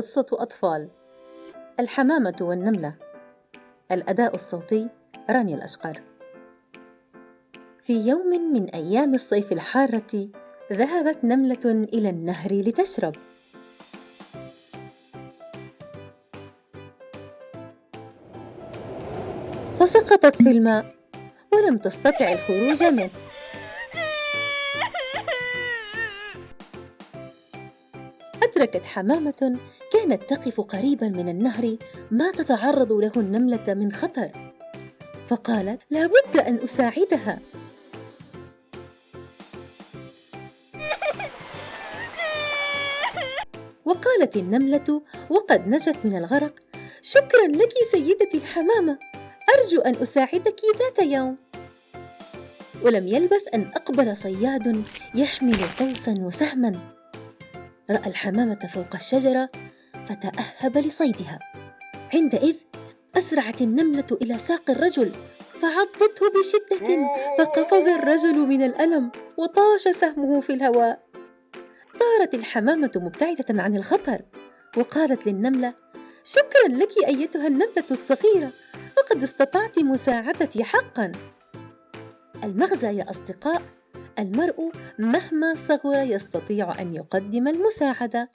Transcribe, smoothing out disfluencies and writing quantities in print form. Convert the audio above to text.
قصة أطفال. الحمامة والنملة. الأداء الصوتي رانيا الأشقر. في يوم من أيام الصيف الحارة، ذهبت نملة إلى النهر لتشرب. فسقطت في الماء ولم تستطع الخروج منه. أدركت حمامة كانت تقف قريبا من النهر ما تتعرض له النملة من خطر، فقالت: لا بد أن أساعدها. وقالت النملة وقد نجت من الغرق: شكرا لك سيدتي الحمامة، أرجو أن أساعدك ذات يوم. ولم يلبث أن أقبل صياد يحمل قوسا وسهما. رأى الحمامة فوق الشجرة فتأهب لصيدها. عندئذ أسرعت النملة إلى ساق الرجل فعضته بشدة، فقفز الرجل من الألم وطاش سهمه في الهواء. طارت الحمامة مبتعدة عن الخطر وقالت للنملة: شكرا لك أيتها النملة الصغيرة، فقد استطعت مساعدتي حقا. المغزى يا أصدقاء: المرء مهما صغر يستطيع أن يقدم المساعدة.